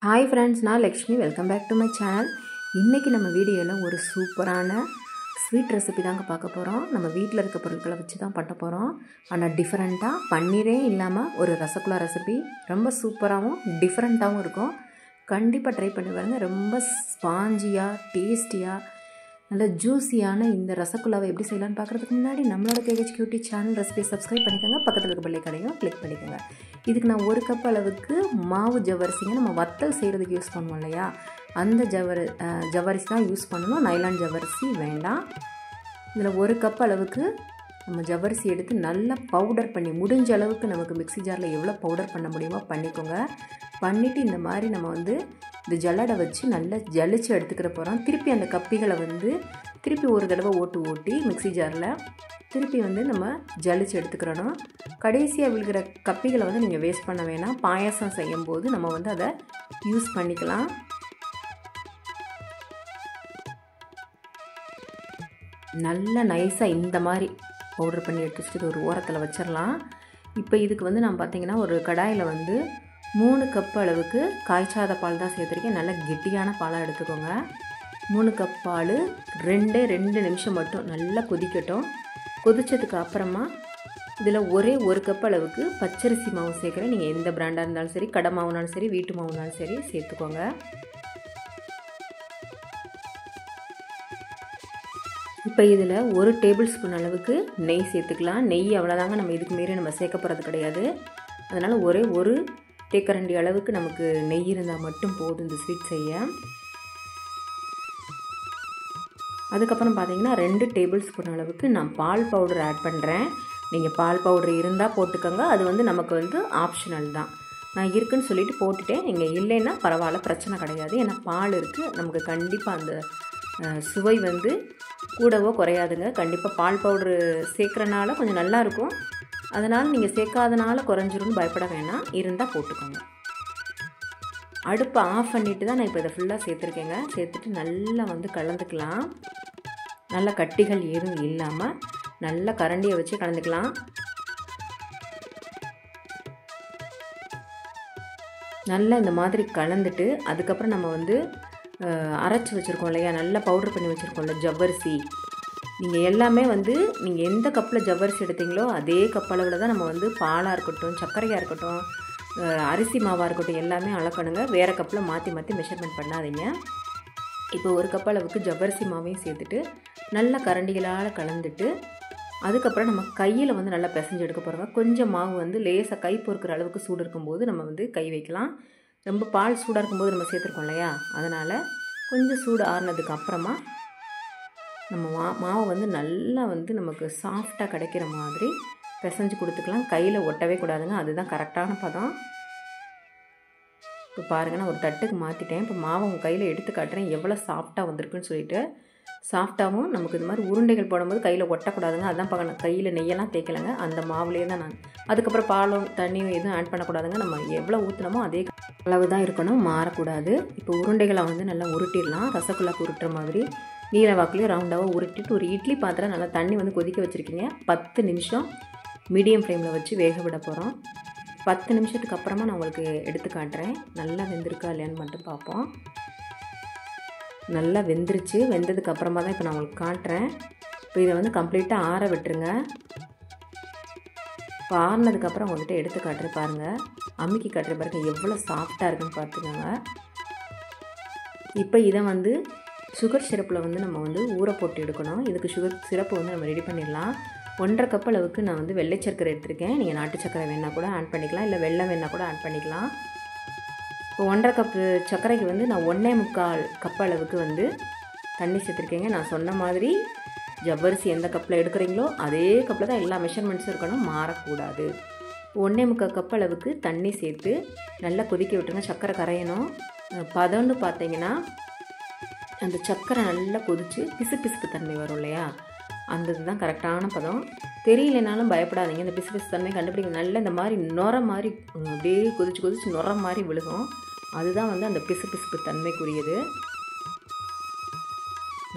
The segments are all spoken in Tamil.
ஹாய் ஃப்ரெண்ட்ஸ், நான் Lakshmi. Welcome back to my channel. இன்றைக்கி நம்ம வீடியோவில் ஒரு சூப்பரான ஸ்வீட் ரெசிபி தாங்க பார்க்க போகிறோம். நம்ம வீட்டில் இருக்க பொருட்களை வச்சு தான் பண்ண போகிறோம். ஆனால் டிஃப்ரெண்ட்டாக பன்னீரே இல்லாமல் ஒரு ரசகுல்லா ரெசிபி ரொம்ப சூப்பராகவும் டிஃப்ரெண்ட்டாகவும் இருக்கும். கண்டிப்பாக ட்ரை பண்ணி பாருங்கள். ரொம்ப ஸ்பாஞ்சியாக டேஸ்டியாக நல்ல ஜூஸியான இந்த ரசகுல்லாவை எப்படி செய்யலான்னு பார்க்குறதுக்கு முன்னாடி நம்மளோட KHQT சேனல் ரெசிபி சப்ஸ்கிரைப் பண்ணிக்கோங்க. பக்கத்தில் இருக்க பெல் ஐகானையும் கிளிக் பண்ணிக்கோங்க. இதுக்கு நான் 1 கப் அளவுக்கு மாவு ஜவ்வரிசிங்க நம்ம வத்தல் செய்கிறதுக்கு யூஸ் பண்ணுவோம் இல்லையா, அந்த ஜவ்வரிசி தான் யூஸ் பண்ணணும். நைலான் ஜவ்வரிசி வேண்டாம். இதில் 1 கப் அளவுக்கு நம்ம ஜவ்வரிசி எடுத்து நல்லா பவுடர் பண்ணி, முடிஞ்ச அளவுக்கு நமக்கு மிக்ஸி ஜாரில் எவ்வளோ பவுடர் பண்ண முடியுமோ பண்ணிக்கோங்க. பண்ணிவிட்டு இந்த மாதிரி நம்ம இந்த ஜல்லடை வச்சு நல்லா ஜலிச்சு எடுத்துக்கிற போகிறோம். திருப்பி அந்த கப்பிகளை திருப்பி ஒரு தடவை ஓட்டி மிக்ஸி ஜாரில் திருப்பி நம்ம ஜலிச்சு எடுத்துக்கிறணும். கடைசியாக விழுகிற கப்பிகளை நீங்கள் வேஸ்ட் பண்ண வேணாம். பாயாசம் செய்யும்போது நம்ம அதை யூஸ் பண்ணிக்கலாம். நல்லா நைஸாக இந்த மாதிரி பவுடர் பண்ணி எடுத்து வச்சுட்டு ஒரு ஓரத்தில் வச்சிடலாம். இப்போ இதுக்கு நான் பார்த்திங்கன்னா ஒரு கடாயில் 3 கப் அளவுக்கு காய்ச்சாத பால் தான் சேர்த்துருக்கேன். நல்லா கெட்டியான பாலாக எடுத்துக்கோங்க. 3 கப் பால் 2 நிமிஷம் மட்டும் நல்லா கொதிக்கட்டும். கொதித்ததுக்கு அப்புறமா இதில் ஒரே 1 கப் அளவுக்கு பச்சரிசி மாவு சேர்க்குறேன். நீங்கள் எந்த பிராண்டாக இருந்தாலும் சரி, கடை மாவுனாலும் சரி, வீட்டு மாவுனாலும் சரி சேர்த்துக்கோங்க. இப்போ இதில் 1 டேபிள் ஸ்பூன் அளவுக்கு நெய் சேர்த்துக்கலாம். நெய் அவ்வளோதாங்க, நம்ம இதுக்கு மீறி நம்ம சேர்க்க போகிறது கிடையாது. அதனால் ஒரே 1 தேக்கரண்டி அளவுக்கு நமக்கு நெய் இருந்தால் மட்டும் போதும் இந்த ஸ்வீட் செய்ய. அதுக்கப்புறம் பார்த்தீங்கன்னா 2 டேபிள் ஸ்பூன் அளவுக்கு நான் பால் பவுடர் ஆட் பண்ணுறேன். நீங்கள் பால் பவுடர் இருந்தால் போட்டுக்கோங்க. அது நமக்கு ஆப்ஷனல் தான். நான் இருக்குன்னு சொல்லிட்டு போட்டுட்டேன். நீங்கள் இல்லைன்னா பரவாயில்ல, பிரச்சனை கிடையாது. ஏன்னா பால் இருக்குது, நமக்கு கண்டிப்பாக அந்த சுவை கூடவோ குறையாதுங்க. கண்டிப்பாக பால் பவுட்ரு சேர்க்குறனால கொஞ்சம் நல்லாயிருக்கும். அதனால் நீங்கள் சேர்க்காதனால குறைஞ்சிரும்னு பயப்பட வேணாம், இருந்தால் போட்டுக்கோங்க. அடுப்பை ஆஃப் பண்ணிவிட்டு தான் நான் இப்போ இதை ஃபுல்லாக சேர்த்துருக்கேங்க. சேர்த்துட்டு நல்லா கலந்துக்கலாம். நல்லா கட்டிகள் எதுவும் இல்லாமல் நல்லா கரண்டியை வச்சு கலந்துக்கலாம். நல்லா இந்த மாதிரி கலந்துட்டு அதுக்கப்புறம் நம்ம அரைச்சி வச்சுருக்கோம் இல்லையா, நல்லா பவுடர் பண்ணி வச்சுருக்கோம்ல ஜவ்வரிசி, நீங்கள் எல்லாமே நீங்கள் எந்த கப்பில் ஜவ்வரிசி எடுத்தீங்களோ அதே கப் அளவில் தான் நம்ம பாலாக இருக்கட்டும், சர்க்கரையாக இருக்கட்டும், அரிசி மாவாக இருக்கட்டும் எல்லாமே அளக்கணுங்க. வேறு கப்பில் மாற்றி மெஷர்மெண்ட் பண்ணாதீங்க. இப்போ 1 கப் அளவுக்கு ஜவ்வரிசி மாவையும் சேர்த்துட்டு நல்லா கரண்டிகளால் கலந்துட்டு அதுக்கப்புறம் நம்ம கையில் நல்லா பிசைஞ்சு எடுக்க போகிறோங்க. கொஞ்சம் மாவு லேசாக கை பொறுக்கிற அளவுக்கு சூடு இருக்கும்போது நம்ம கை வைக்கலாம். ரொம்ப பால் சூடாக இருக்கும்போது நம்ம சேர்த்துருக்கோம் இல்லையா, அதனால் கொஞ்சம் சூடு ஆறுனதுக்கு அப்புறமா நம்ம மாவு நல்லா நமக்கு சாஃப்டாக கிடைக்கிற மாதிரி பிசைஞ்சு கொடுத்துக்கலாம். கையில் ஒட்டவே கூடாதுங்க, அதுதான் கரெக்டான பதம். இப்போ பாருங்கள், நான் ஒரு தட்டுக்கு மாற்றிட்டேன். இப்போ மாவை உங்கள் கையில் எடுத்து காட்டுறேன் எவ்வளோ சாஃப்டாக வந்திருக்குன்னு சொல்லிட்டு. சாஃப்டாகவும் நமக்கு இது மாதிரி உருண்டைகள் போடும்போது கையில் ஒட்டக்கூடாதுங்க. அதுதான் கையில் நெய்யெல்லாம் தேய்க்கலைங்க, அந்த மாவுலேயே தான் நான். அதுக்கப்புறம் பாலும் தண்ணியும் எதுவும் ஆட் பண்ணக்கூடாதுங்க. நம்ம எவ்வளோ ஊற்றினமோ அதே அளவு தான் இருக்கணும், மாறக்கூடாது. இப்போ உருண்டைகளை நல்லா உருட்டிடலாம். ரசகுல்லாக்கு உருட்டுற மாதிரி நீல வாக்குலேயே ரவுண்டாக உருட்டிட்டு ஒரு இட்லி பாத்திரம் நல்லா தண்ணி கொதிக்க வச்சுருக்கீங்க. 10 நிமிஷம் மீடியம் ஃப்ளேமில் வச்சு வேக விட போகிறோம். 10 நிமிஷத்துக்கு அப்புறமா நான் உங்களுக்கு எடுத்து காட்டுறேன். நல்லா வெந்திருக்கா இல்லையான்னு மட்டும் பார்ப்போம். நல்லா வெந்துருச்சு. வெந்ததுக்கு அப்புறமா தான் இப்போ நான் உங்களுக்கு காட்டுறேன். இப்போ இதை கம்ப்ளீட்டாக ஆற விட்டுருங்க. இப்போ ஆறினதுக்கப்புறம் உங்கள்கிட்ட எடுத்து காட்டுறேன் பாருங்கள். அமுக்கி காட்டுற பாருங்கள் எவ்வளோ சாஃப்டாக இருக்குன்னு பார்த்துக்கோங்க. இப்போ இதை சுகர் சிரப்பில் நம்ம ஊற போட்டு எடுக்கணும். இதுக்கு சுகர் சிரப்பு நம்ம ரெடி பண்ணிடலாம். 1.5 கப் அளவுக்கு நான் வெள்ளை சர்க்கரை எடுத்திருக்கேன். நீங்கள் நாட்டு சர்க்கரை வேணால் கூட ஆட் பண்ணிக்கலாம், இல்லை வெல்லம் வேணால் கூட ஆட் பண்ணிக்கலாம். இப்போ 1.5 கப்பு சர்க்கரைக்கு நான் 1.25 கப் அளவுக்கு தண்ணி சேர்த்துருக்கேங்க. நான் சொன்ன மாதிரி ஜவ்வரிசி எந்த கப்பில் எடுக்கிறீங்களோ அதே கப்பில் தான் எல்லா மெஷர்மெண்ட்ஸும் இருக்கணும், மாறக்கூடாது. 1.25 கப் அளவுக்கு தண்ணி சேர்த்து நல்லா கொதிக்க விட்டுருங்க. சர்க்கரை கரையணும். பதம்னு பார்த்தீங்கன்னா அந்த சர்க்கரை நல்லா கொதித்து பிசுபிசுப்பு தன்மை வரும் இல்லையா, அந்த இதுதான் கரெக்டான பதம். தெரியலனாலும் பயப்படாதீங்க, இந்த பிசுபிசு தன்மை கண்டுபிடிக்க. நல்லா இந்த மாதிரி நுர மாதிரி அப்படியே கொதிச்சு நுர மாதிரி விழுகும். அதுதான் அந்த பிசுபிசுப்பு தன்மைக்குரியது.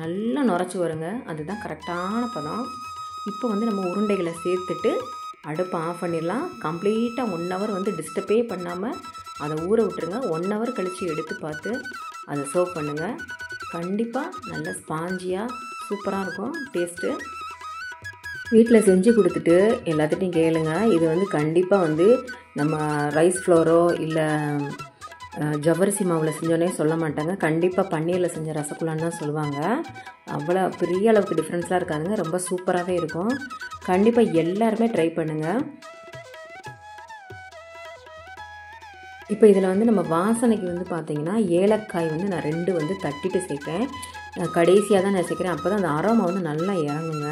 நல்லா நுரைச்சி வருங்க, அதுதான் கரெக்டான பதம். இப்போ நம்ம உருண்டைகளை சேர்த்துட்டு அடுப்பை ஆஃப் பண்ணிடலாம். கம்ப்ளீட்டாக 1 ஹவர் டிஸ்டர்பே பண்ணாமல் அதை ஊற விட்டுருங்க. 1 ஹவர் கழித்து எடுத்து பார்த்து அதை சர்வ் பண்ணுங்கள். கண்டிப்பாக நல்ல ஸ்பாஞ்சியாக சூப்பராக இருக்கும் டேஸ்ட்டு. வீட்டில் செஞ்சு கொடுத்துட்டு எல்லாத்துட்டையும் கேளுங்க. இது வந்து கண்டிப்பாக வந்து நம்ம ரைஸ் ஃப்ளோரோ இல்லை ஜவ்வரிசி மாவில் செஞ்சோன்னே சொல்ல மாட்டாங்க. கண்டிப்பாக பன்னீரில் செஞ்ச ரசகுல்லான்னு தான் சொல்லுவாங்க. அவ்வளோ பெரிய அளவுக்கு டிஃப்ரென்ஸ்லாம் இருக்காதுங்க. ரொம்ப சூப்பராகவே இருக்கும். கண்டிப்பாக எல்லாருமே ட்ரை பண்ணுங்கள். இப்போ இதில் வந்து நம்ம வாசனைக்கு வந்து பார்த்திங்கன்னா ஏலக்காய் வந்து நான் 2 வந்து தட்டிட்டு சேர்ப்பேன். கடைசியாக தான் நான் சேர்க்குறேன். அப்போ தான் அந்த அரோமா வந்து நல்லா இறங்குங்க.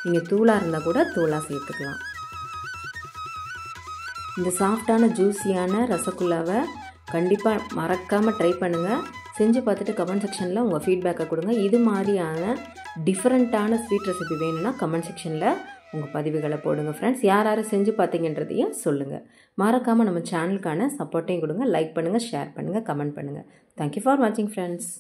நீங்கள் தூளாக இருந்தால் கூட தூளாக சேர்த்துக்கலாம். இந்த சாஃப்டான ஜூஸியான ரசகுல்லாவை கண்டிப்பாக மறக்காமல் ட்ரை பண்ணுங்கள். செஞ்சு பார்த்துட்டு கமெண்ட் செக்ஷனில் உங்கள் ஃபீட்பேக்கை கொடுங்க. இது மாதிரியான டிஃப்ரெண்ட்டான ஸ்வீட் ரெசிபி வேணும்னா கமெண்ட் செக்ஷனில் உங்கள் பதிவுகளை போடுங்க ஃப்ரெண்ட்ஸ். யார் யார் செஞ்சு பார்த்தீங்கன்றதையும் சொல்லுங்கள். மறக்காமல் நம்ம சேனலுக்கான சப்போர்ட்டையும் கொடுங்க. லைக் பண்ணுங்கள், ஷேர் பண்ணுங்கள், கமெண்ட் பண்ணுங்கள். தேங்க்யூ ஃபார் வாட்சிங் ஃப்ரெண்ட்ஸ்.